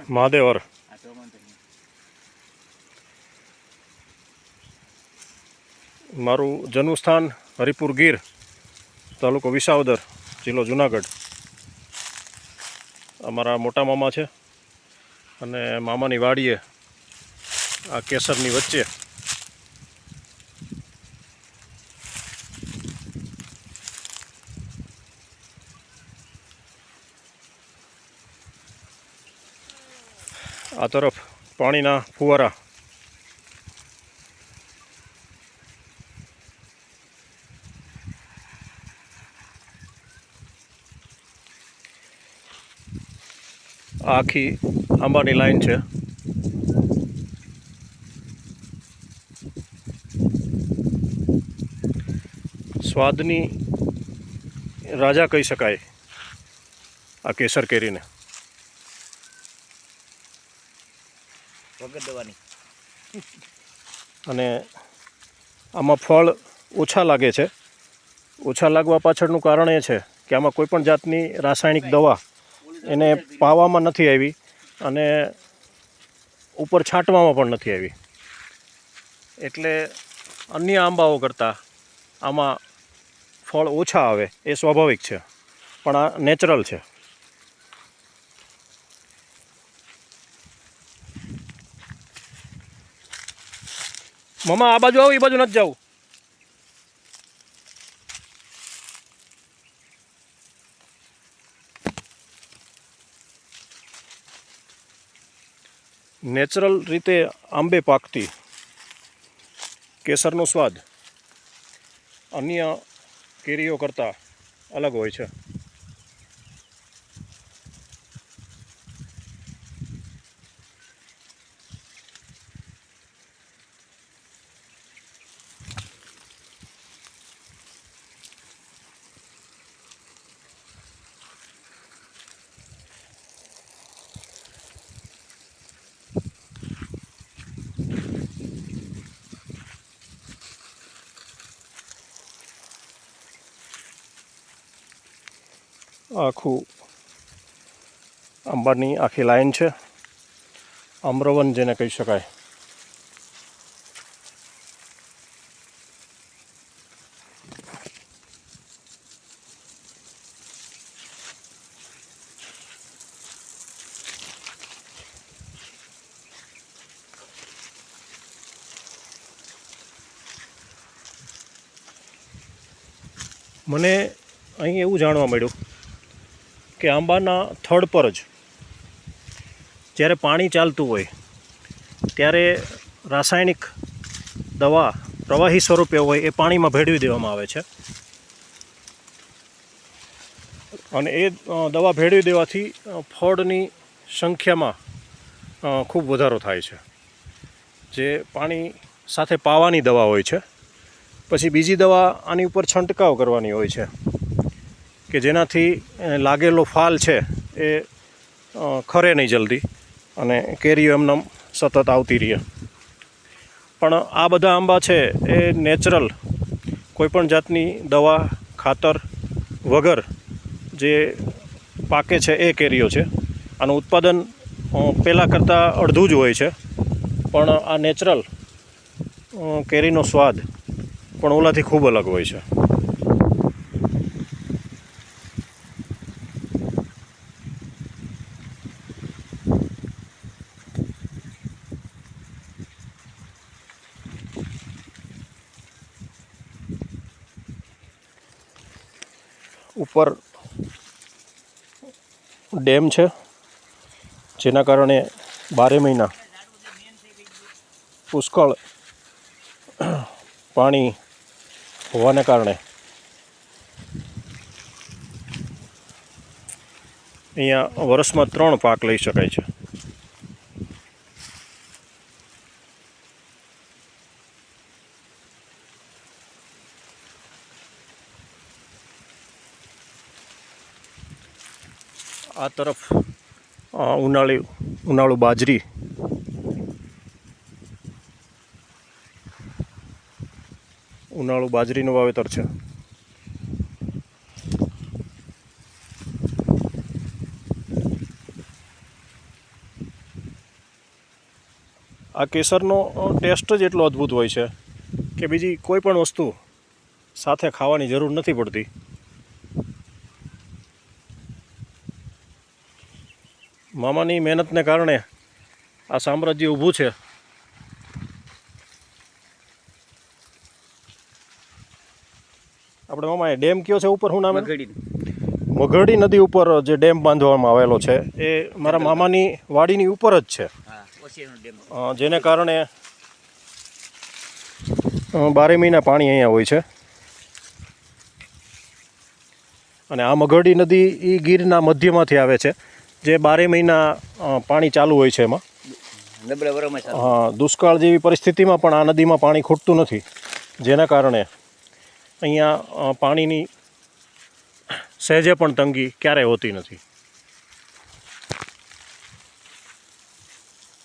મહાદેવર. મારું જન્મસ્થાન હરિપુર ગીર, તાલુકો વિસાવદર, જિલ્લો જુનાગઢ. અમારા મોટા મામા છે અને મામાની વાડીએ આ કેસરની વચ્ચે આ તરફ પાણીના ફુવારા. આખી આંબાની લાઈન છે. સ્વાદની રાજા કહી શકાય આ કેસર કેરીને. અને આમાં ફળ ઓછા લાગે છે. ઓછા લાગવા પાછળનું કારણ એ છે કે આમાં કોઈ પણ જાતની રાસાયણિક દવા એને પાવામાં નથી આવી અને ઉપર છાંટવામાં પણ નથી આવી. એટલે અન્ય આંબાઓ કરતાં આમાં ફળ ઓછા આવે એ સ્વાભાવિક છે, પણ આ નેચરલ છે. મામા આ બાજુ આવો, એ બાજુ નથી જવું. નેચરલ રીતે આંબે પાકતી કેસરનો સ્વાદ અન્ય કેરીઓ કરતાં અલગ હોય છે. આખું આંબાની આખી લાઈન છે. આમ્રવન જેને કહી શકાય. મને અહીં એવું જાણવા મળ્યું કે આંબાના થડ પર જ જ્યારે પાણી ચાલતું હોય ત્યારે રાસાયણિક દવા પ્રવાહી સ્વરૂપે હોય એ પાણીમાં ભેળવી દેવામાં આવે છે. અને એ દવા ભેળવી દેવાથી ફળની સંખ્યામાં ખૂબ વધારો થાય છે. જે પાણી સાથે પાવાની દવા હોય છે. પછી બીજી દવા આની ઉપર છંટકાવ કરવાની હોય છે કે જેનાથી લાગેલો ફાલ છે એ ખરે નહીં જલ્દી અને કેરીઓ એમને સતત આવતી રહે. પણ આ બધા આંબા છે એ નેચરલ, કોઈપણ જાતની દવા ખાતર વગર જે પાકે છે એ કેરીઓ છે. આનું ઉત્પાદન પહેલાં કરતાં અડધું જ હોય છે, પણ આ નેચરલ કેરીનો સ્વાદ પણ ઓલાથી ખૂબ અલગ હોય છે. ઉપર ડેમ છે જેના કારણે 12 મહિના પુષ્કળ પાણી હોવાને કારણે અહીંયા વર્ષમાં 3 પાક લઈ શકાય છે. આ તરફ ઉનાળુ બાજરી, બાજરીનું વાવેતર છે. આ કેસરનો ટેસ્ટ જ એટલો અદ્ભુત હોય છે કે બીજી કોઈ પણ વસ્તુ સાથે ખાવાની જરૂર નથી પડતી. મામાની મહેનતને કારણે આ સામ્રાજ્ય ઊભું છે. આપણે મામા એ ડેમ કયો છે ઉપર, શું નામ? મગરડી નદી ઉપર જે ડેમ બાંધવામાં આવેલો છે એ મારા મામાની વાડીની ઉપર જ છે, જેને કારણે 12 મહિના પાણી અહીંયા હોય છે. અને આ મગરડી નદી એ ગીરના મધ્યમાંથી આવે છે, જે 12 મહિના પાણી ચાલુ હોય છે. એમાં દુષ્કાળ જેવી પરિસ્થિતિમાં પણ આ નદીમાં પાણી ખૂટતું નથી, જેના કારણે અહીંયા પાણીની સહેજે પણ તંગી ક્યારેય હોતી નથી.